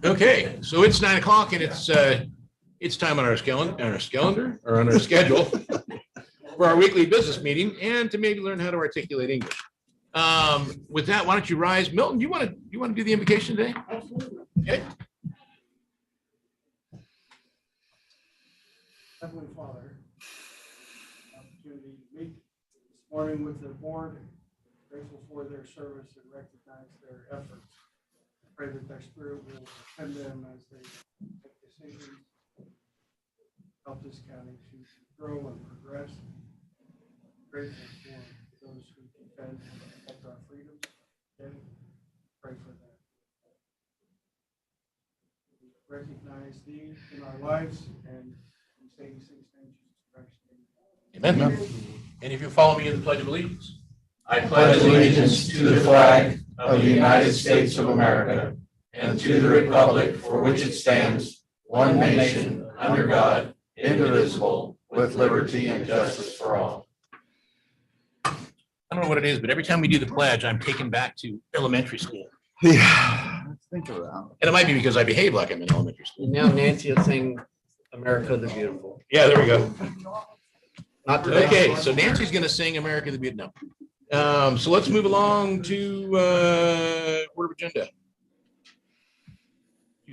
Okay, so it's 9 o'clock and it's time on our schedule for our weekly business meeting and to maybe learn how to articulate English. With that, why don't you rise? Milton, you want to do the invocation today? Absolutely. Okay. Heavenly Father, opportunity to meet this morning with the board, grateful for their service and recognize their efforts. I pray that their spirit will attend them as they make decisions, help this county to grow and progress. Grateful for those who defend and protect our freedoms. And pray for them. We recognize thee in our lives and we say these things in Jesus Christ. Amen. And if you follow me in the Pledge of Allegiance. I pledge allegiance to the flag of the United States of America and to the republic for which it stands, one nation, under God, indivisible, with liberty and justice for all. I don't know what it is, but every time we do the pledge, I'm taken back to elementary school. Yeah, think of that. And it might be because I behave like I'm in elementary school. Now Nancy will sing America the Beautiful. Yeah, there we go. Not today. Okay, so Nancy's going to sing America the Beautiful. No. So let's move along to order of agenda.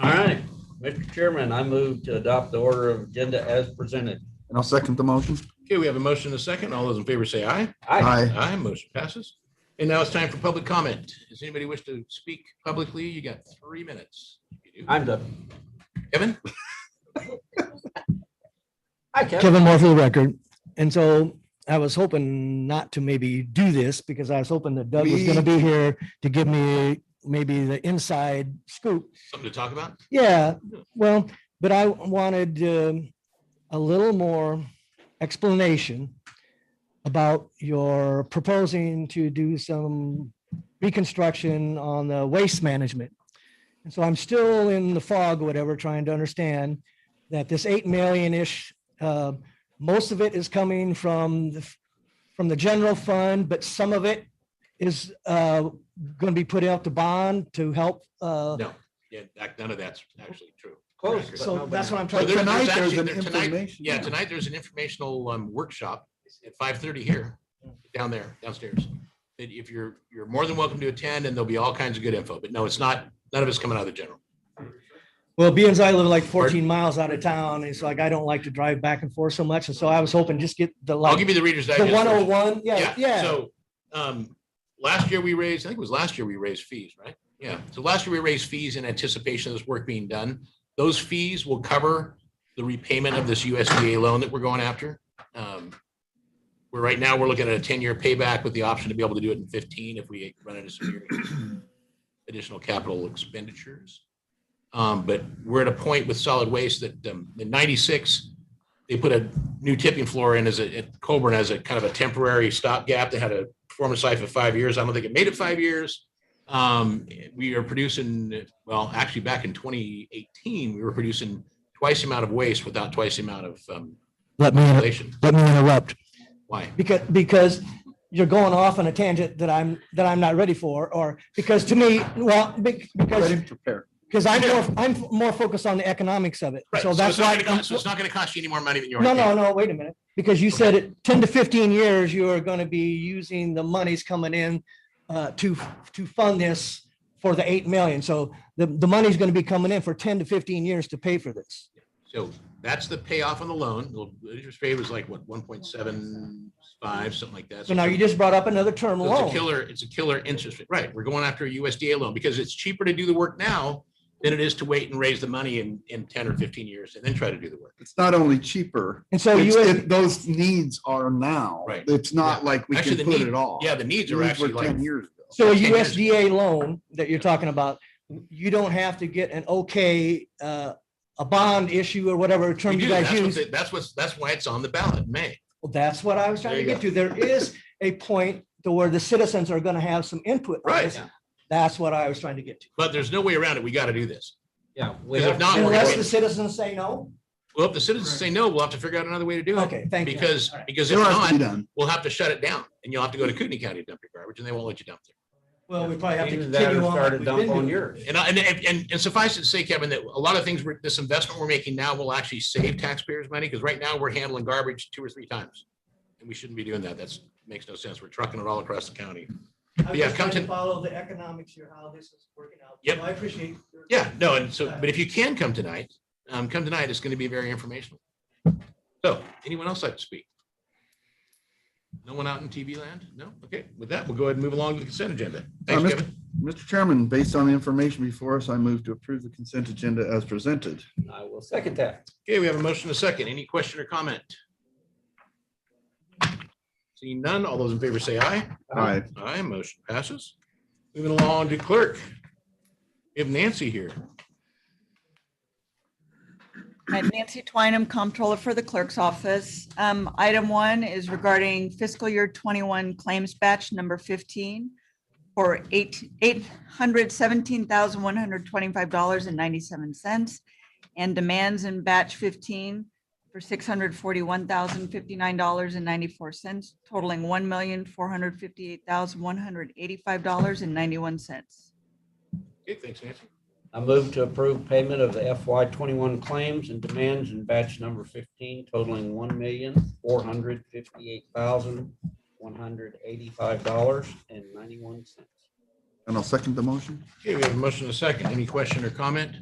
All right, Mr. Chairman, I move to adopt the order of agenda as presented. And I'll second the motion. Okay, we have a motion and a second. All those in favor say aye. Aye. Aye, motion passes. And now it's time for public comment. Does anybody wish to speak publicly? You got 3 minutes. You do. I'm done. Kevin? Hi, Kevin. Kevin Moore for the record. And so I was hoping not to maybe do this because I was hoping that Doug was going to be here to give me maybe the inside scoop. Something to talk about? Yeah, well, but I wanted a little more explanation about your proposing to do some reconstruction on the waste management. And so I'm still in the fog, or whatever, trying to understand that this 8 million-ish, most of it is coming from the general fund, but some of it is going to be put out to bond to help. No, yeah, none of that's actually true. Close. So that's what I'm So trying to. Tonight, there's actually- an tonight- information. Yeah, tonight there's an informational workshop at 5:30 here, downstairs. That if you're more than welcome to attend, and there'll be all kinds of good info. But no, it's not. None of it's coming out of the general. Well, being as I live like 14 miles out of town, it's like I don't like to drive back and forth so much. And so I was hoping just get the I'll give you the Reader's the Digest. version. 101. Yeah. So last year we raised, I think it was last year we raised fees, right? Yeah. So last year we raised fees in anticipation of this work being done. Those fees will cover the repayment of this USDA loan that we're going after. Where right now we're looking at a 10-year payback with the option to be able to do it in 15 if we run into some additional capital expenditures. But we're at a point with solid waste that in 96, they put a new tipping floor in at Coburn as a kind of a temporary stopgap. They had a performance life of 5 years. I don't think it made it 5 years. We are producing, well, actually back in 2018, we were producing twice the amount of waste without twice the amount of Let me population. interrupt Why? because you're going off on a tangent that I'm not ready for, or because to me, well, because Ready, prepare. I'm more focused on the economics of it. Right. So that's why. It's not going to cost you any more money than you No, already no, wait a minute. Because you said it 10 to 15 years, you are going to be using the monies coming in to fund this for the 8 million. So the money's going to be coming in for 10 to 15 years to pay for this. So that's the payoff on the loan. The interest rate was like, what, 1.75, something like that. So now you just brought up another term So loan. it's a killer interest rate. Right. We're going after a USDA loan because it's cheaper to do the work now than it is to wait and raise the money in 10 or 15 years and then try to do the work. It's not only cheaper. And so Those needs are now. Right. It's not Yeah. like we Actually, can the put need- it all. Yeah, the needs are These actually were like, 10 years ago. So a 10 years USDA loan that you're talking about, you don't have to get an okay, a bond issue or whatever we term you do. guys use. That's why it's on the ballot in May. Well, that's what I was trying to There get you to. There is a point to where the citizens are going to have some input. on Right. this. That's what I was trying to get to. But there's no way around it. We got to do this. Yeah. Because if not, we're Unless gonna- the citizens say no. Well, if the citizens say no, we'll have to figure out another way to do it. Okay, thank you. Because All right. if It has to be not, done. we'll have to shut it down and you'll have to go to Kootenai County to dump your garbage and they won't let you dump there. Well, we probably have to Either that or continue on. start like a we've dump been on doing. yours. And suffice it to say, Kevin, that a lot of things, this investment we're making now will actually save taxpayers money, because right now we're handling garbage 2 or 3 times. And we shouldn't be doing that. Makes no sense. We're trucking it all across the county. I'm Yeah, just come trying to- follow the economics here, how this is working out. Yep. So I appreciate. your- Yeah, no, and so, but if you can come tonight, it's going to be very informational. So, anyone else like to speak? No one out in TV land? No? Okay, with that, we'll go ahead and move along to the consent agenda. Thanks, Mr. Kevin. Mr. Chairman, based on the information before us, I move to approve the consent agenda as presented. I will second that. Okay, we have a motion and a second. Any question or comment? Seeing none, all those in favor say aye. Aye. Aye, motion passes. Moving along to clerk. We have Nancy here. I'm Nancy Twynham, Comptroller for the Clerk's Office. Item 1 is regarding fiscal year 21 claims batch number 15 for $817,125.97 and demands in batch 15 for $641,059.94, totaling $1,458,185.91. Okay, thanks, Nancy. I move to approve payment of the FY 21 claims and demands in batch number 15 totaling $1,458,185.91. And I'll second the motion. Okay, we have a motion and a second. Any question or comment?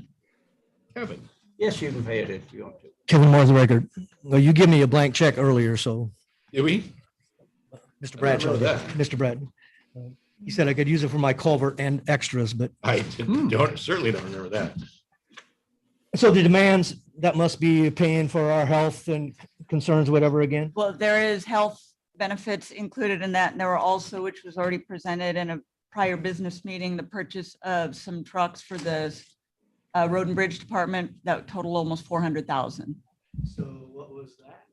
Kevin? Yes, you can pay it if you want to. Kevin Moore's the record. Well, you gave me a blank check earlier, so Did we? Mr. I Bradshaw, don't know did. Mr. Brad. He said I could use it for my culvert and extras, but I certainly don't remember that. so the demands, that must be paying for our health and concerns, whatever again? Well, there is health benefits included in that. And there were also, which was already presented in a prior business meeting, the purchase of some trucks for the Road and Bridge Department that total almost 400,000. So what was that?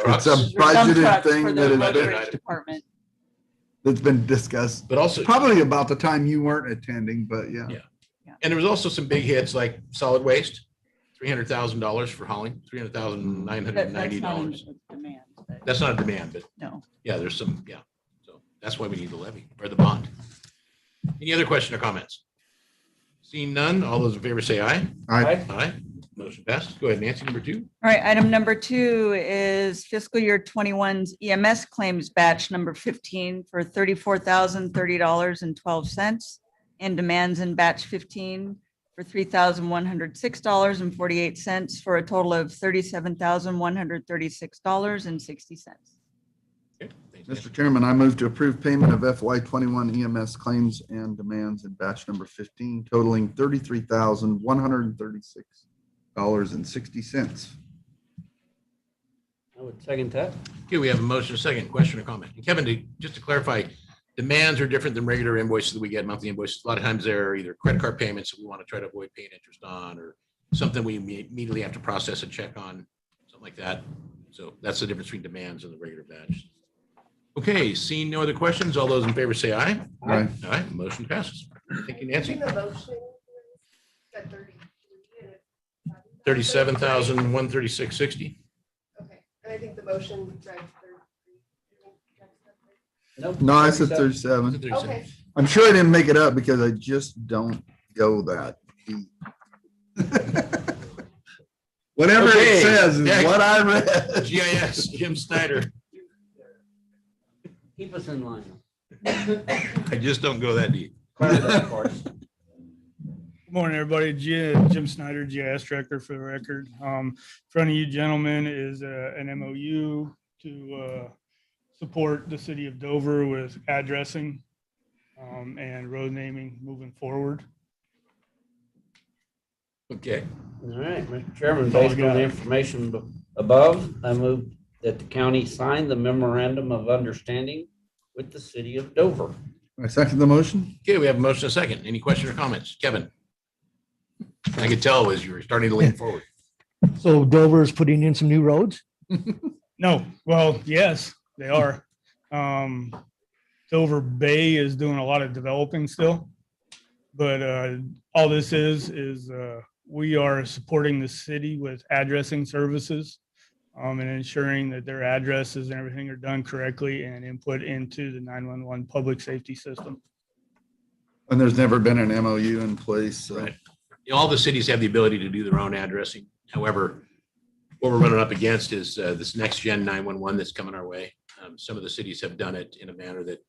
It's a Some budgeted trucks thing for that the has Road and been, Bridge Department. that's been discussed. But also, Probably about the time you weren't attending, but yeah. Yeah. and there was also some big hits like solid waste, $300,000 for hauling, That's not in $300,990. the demand, but That's not a demand, but no. yeah, there's some, yeah. So that's why we need the levy or the bond. Any other question or comments? Seeing none, all those in favor say aye. Aye. Aye. Motion passes. Go ahead, Nancy, number 2. All right, item number 2 is fiscal year 21's EMS claims batch number 15 for $34,030.12 and demands in batch 15 for $3,106.48 for a total of $37,136.60. Okay, thanks, Nancy. Mr. Chairman, I move to approve payment of FY 21 EMS claims and demands in batch number 15 totaling $33,136.60. I would second that. Okay, we have a motion, a second. Question or comment? And Kevin, just to clarify, demands are different than regular invoices that we get, monthly invoices. A lot of times they're either credit card payments that we want to try to avoid paying interest on, or something we immediately have to process a check on, something like that. So that's the difference between demands and the regular batch. Okay, seeing no other questions, all those in favor say aye. Aye. Aye, motion passes. Thank you, Nancy. The motion said 33. 37,136.60. Okay, and I think the motion read 33. Nope. No, I said 37. Okay, I'm sure I didn't make it up because I just don't go that deep. Whatever Okay. it says is Yeah. what I read. GIS, Jim Snyder. Keep us in line. I just don't go that deep. Clarify that for us. Good morning, everybody. Jim Snyder, GIS Director for the record. In front of you gentlemen is an MOU to support the city of Dover with addressing and road naming moving forward. Okay, All right, Mr. Chairman, That's all I based on got. the information above, I move that the county sign the memorandum of understanding with the city of Dover. I second the motion. okay, we have a motion, a second. Any question or comments? Kevin? I could tell as you were starting to lean forward. So Dover is putting in some new roads? No, well, yes, they are. Dover Bay is doing a lot of developing still. But all this is we are supporting the city with addressing services and ensuring that their addresses and everything are done correctly and input into the 911 public safety system. And there's never been an MOU in place, so. Right. All the cities have the ability to do their own addressing. However, what we're running up against is this next gen 911 that's coming our way. Some of the cities have done it in a manner that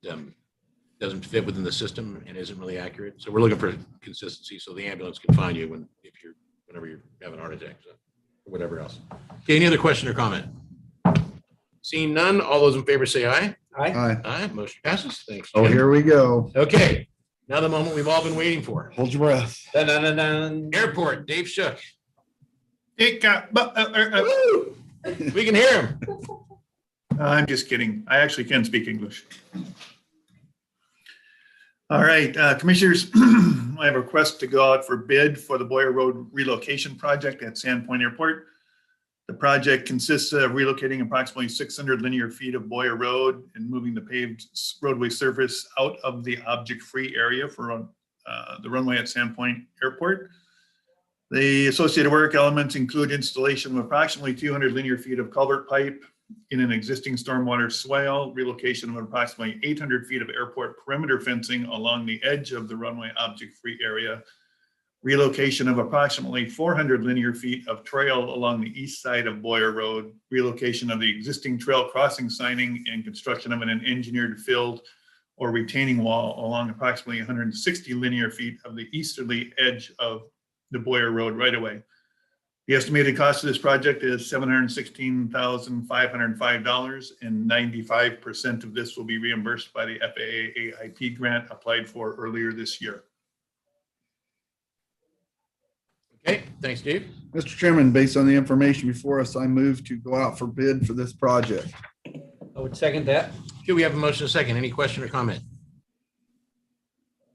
doesn't fit within the system and isn't really accurate. So we're looking for consistency so the ambulance can find you whenever you're having a heart attack or whatever else. Okay, any other question or comment? Seeing none, all those in favor say aye. Aye. Aye, motion passes. Thanks. Oh, Ken. here we go. Okay, now the moment we've all been waiting for. Hold your breath. Dun, dun, dun, dun. Airport, Dave Shook. It got, Woo! We can hear him. I'm just kidding. I actually can speak English. All right, Commissioners, I have a request to go out for bid for the Boyer Road relocation project at Sandpoint Airport. The project consists of relocating approximately 600 linear feet of Boyer Road and moving the paved roadway surface out of the object-free area for the runway at Sandpoint Airport. The associated work elements include installation of approximately 200 linear feet of culvert pipe in an existing stormwater swale, relocation of approximately 800 feet of airport perimeter fencing along the edge of the runway object-free area, relocation of approximately 400 linear feet of trail along the east side of Boyer Road, relocation of the existing trail crossing signing, and construction of an engineered filled or retaining wall along approximately 160 linear feet of the easterly edge of the Boyer Road right-of-way. The estimated cost of this project is $716,505, and 95% of this will be reimbursed by the FAA AIP grant applied for earlier this year. Okay, thanks, Dave. Mr. Chairman, based on the information before us, I move to go out for bid for this project. I would second that. Okay, we have a motion and a second. Any question or comment?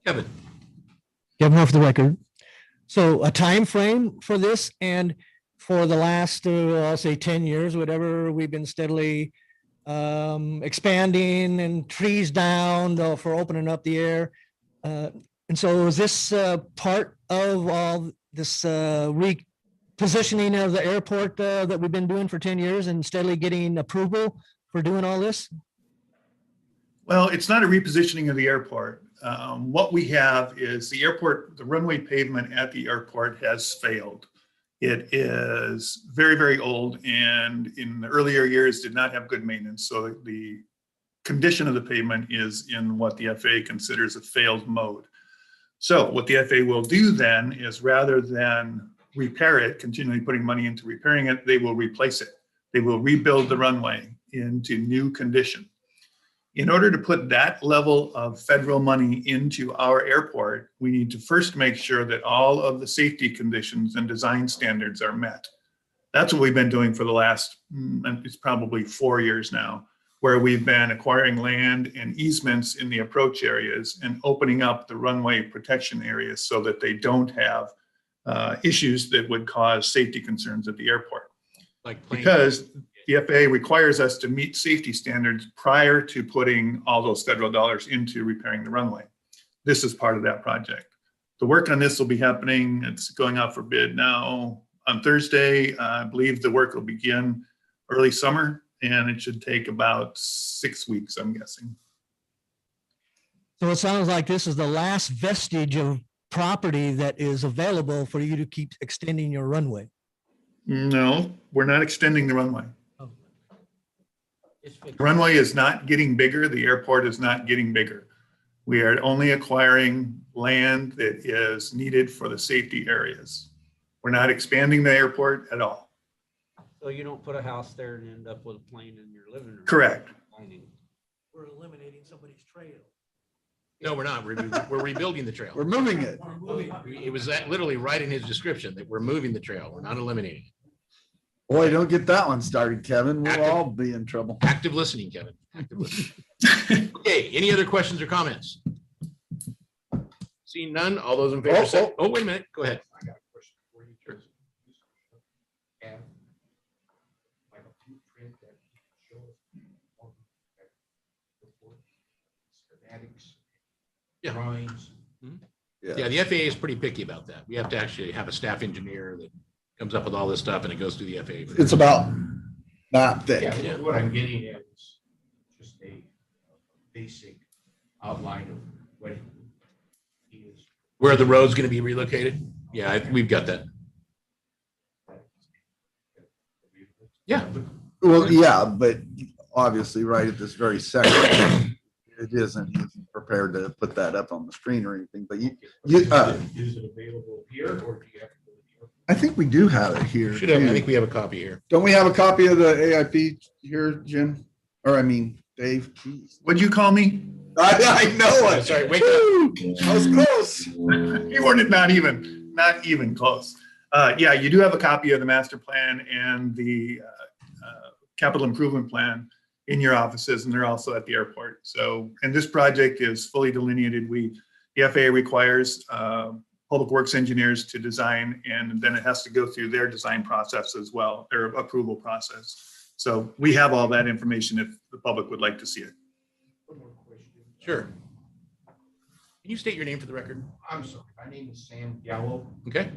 Kevin? Kevin, off the record. So a time frame for this, and for the last, I'll say 10 years, whatever, we've been steadily expanding and trees down for opening up the air. And so is this part of all this repositioning of the airport that we've been doing for 10 years and steadily getting approval for doing all this? Well, it's not a repositioning of the airport. What we have is the airport, the runway pavement at the airport has failed. It is very, very old, and in the earlier years did not have good maintenance. So the condition of the pavement is in what the FAA considers a failed mode. So what the FAA will do then is, rather than repair it, continually putting money into repairing it, they will replace it. They will rebuild the runway into new condition. In order to put that level of federal money into our airport, we need to first make sure that all of the safety conditions and design standards are met. That's what we've been doing for the last, it's probably 4 years now, where we've been acquiring land and easements in the approach areas and opening up the runway protection areas so that they don't have issues that would cause safety concerns at the airport. Because the FAA requires us to meet safety standards prior to putting all those federal dollars into repairing the runway. This is part of that project. The work on this will be happening. It's going out for bid now on Thursday. I believe the work will begin early summer, and it should take about 6 weeks, I'm guessing. So it sounds like this is the last vestige of property that is available for you to keep extending your runway. No, we're not extending the runway. It's fixed. The runway is not getting bigger. The airport is not getting bigger. We are only acquiring land that is needed for the safety areas. We're not expanding the airport at all. So you don't put a house there and end up with a plane in your living room. Correct. We're eliminating somebody's trail. No, we're not. We're rebuilding the trail. We're moving it. It was that literally right in his description that we're moving the trail. We're not eliminating it. Boy, don't get that one started, Kevin. We'll all be in trouble. Active listening, Kevin. Active listening. Okay, any other questions or comments? Seeing none, all those in favor say, oh, wait a minute, go ahead. I got a question for you. Sure. And like a blueprint that you can show us on that report, schematics, Yeah. drawings. Yeah, the FAA is pretty picky about that. We have to actually have a staff engineer that comes up with all this stuff and it goes through the FAA. It's about that thick. Yeah, what I'm getting at is just a basic outline of what he Where the road's going to be relocated? Yeah, we've got that. Yeah. Well, yeah, but obviously right at this very second, it isn't. He isn't prepared to put that up on the screen or anything, but you, Is it available here or do you have to go to the airport? I think we do have it here. Should have, I too. think we have a copy here. Don't we have a copy of the AIP here, Jim? Or I mean, Dave? Jeez. What'd you call me? I know it. Sorry, wake up. Woo! I was close. You weren't not even close. Yeah, you do have a copy of the master plan and the capital improvement plan in your offices, and they're also at the airport. So, and this project is fully delineated. The FAA requires public works engineers to design, and then it has to go through their design process as well, their approval process. So we have all that information if the public would like to see it. One more question. Sure. Can you state your name for the record? I'm sorry, my name is Sam Gallo. Okay.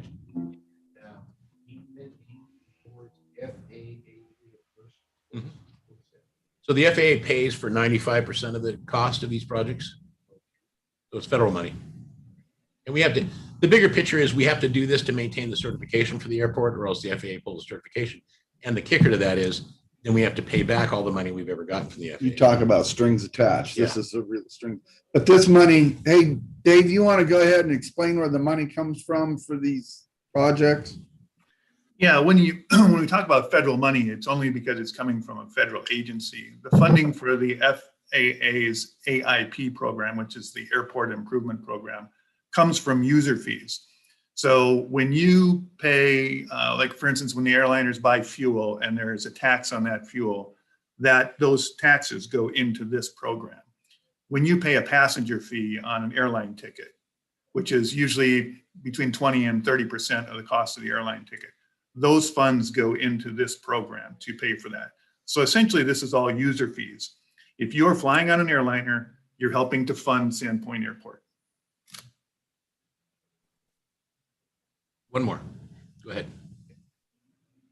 He meant he towards FAA reimbursement. Mhm. So the FAA pays for 95% of the cost of these projects. So it's federal money. And we have to, the bigger picture is we have to do this to maintain the certification for the airport, or else the FAA pulls the certification. And the kicker to that is then we have to pay back all the money we've ever gotten from the FAA. You talk about strings attached. This is a real string. But this money, hey, Dave, you want to go ahead and explain where the money comes from for these projects? Yeah, when we talk about federal money, it's only because it's coming from a federal agency. The funding for the FAA's AIP program, which is the Airport Improvement Program, comes from user fees. So when you pay, like for instance, when the airliners buy fuel and there is a tax on that fuel, those taxes go into this program. When you pay a passenger fee on an airline ticket, which is usually between 20 and 30% of the cost of the airline ticket, those funds go into this program to pay for that. So essentially, this is all user fees. If you're flying on an airliner, you're helping to fund Sandpoint Airport. One more. Go ahead.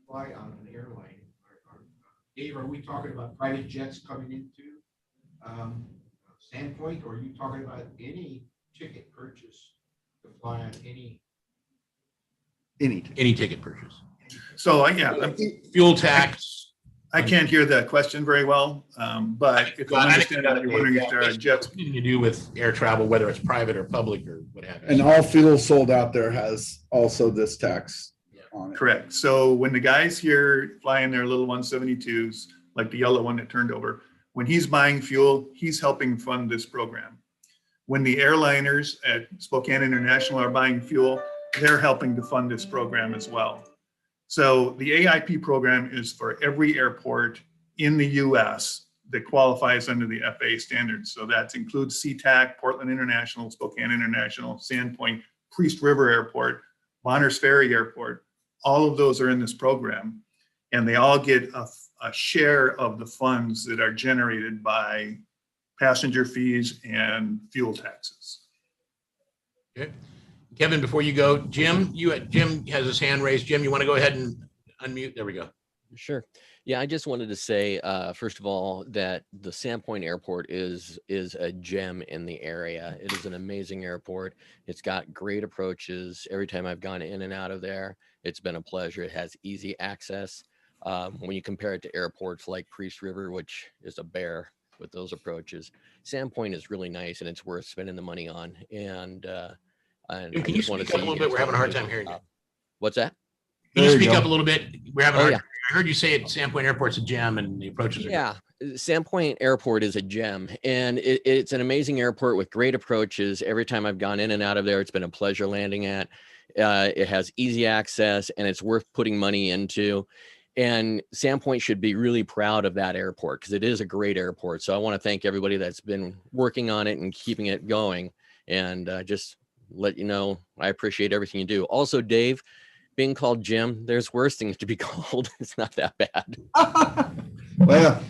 Fly on an airline. Dave, are we talking about private jets coming into Sandpoint, or are you talking about any ticket purchase to fly on any? Any ticket purchase. So Fuel tax. I can't hear that question very well, but if I understand that, you're wondering if there are jets. Anything to do with air travel, whether it's private or public or what have you. And all fuel sold out there has also this tax on it. Correct. So when the guys here flying their little 172s, like the yellow one that turned over, when he's buying fuel, he's helping fund this program. When the airliners at Spokane International are buying fuel, they're helping to fund this program as well. So the AIP program is for every airport in the US that qualifies under the FAA standards. So that includes SeaTac, Portland International, Spokane International, Sandpoint, Priest River Airport, Bonners Ferry Airport. All of those are in this program, and they all get a share of the funds that are generated by passenger fees and fuel taxes. Okay. Kevin, before you go, Jim has his hand raised. Jim, you want to go ahead and unmute? There we go. Sure. Yeah, I just wanted to say, first of all, that the Sandpoint Airport is a gem in the area. It is an amazing airport. It's got great approaches. Every time I've gone in and out of there, it's been a pleasure. It has easy access. When you compare it to airports like Priest River, which is a bear with those approaches, Sandpoint is really nice and it's worth spending the money on. And Can you speak up a little bit? We're having a hard time hearing you. What's that? Can you speak up a little bit? We're having a hard yeah. time. I heard you say at Sandpoint Airport's a gem and the approaches are good. Yeah, Sandpoint Airport is a gem, and it's an amazing airport with great approaches. Every time I've gone in and out of there, it's been a pleasure landing at. It has easy access, and it's worth putting money into. And Sandpoint should be really proud of that airport because it is a great airport. So I want to thank everybody that's been working on it and keeping it going. And just let you know, I appreciate everything you do. Also, Dave, being called Jim, there's worse things to be called. It's not that bad. Well,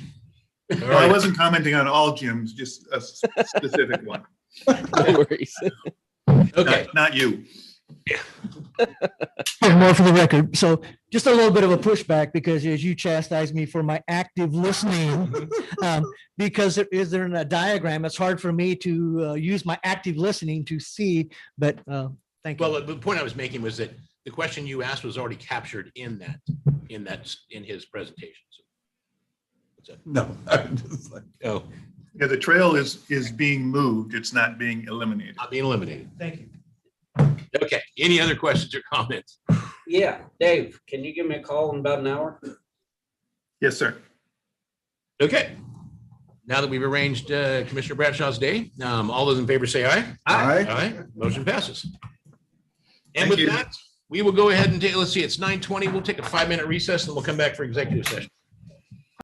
I wasn't commenting on all gyms, just a specific one. No worries. Okay. Not you. More for the record. So just a little bit of a pushback because as you chastise me for my active listening, because there is there in a diagram, it's hard for me to use my active listening to see, but thank you. Well, the point I was making was that the question you asked was already captured in his presentation. So, what's that? No. I'm just like- Oh, Yeah, the trail is being moved. It's not being eliminated. not being eliminated. Thank you. Okay, any other questions or comments? Yeah, Dave, can you give me a call in about an hour? Yes, sir. Okay. Now that we've arranged Commissioner Bradshaw's day, all those in favor say aye. Aye. Aye, motion passes. And Thank with you. that, we will go ahead and take, let's see, it's 9:20. We'll take a 5-minute recess and we'll come back for executive session.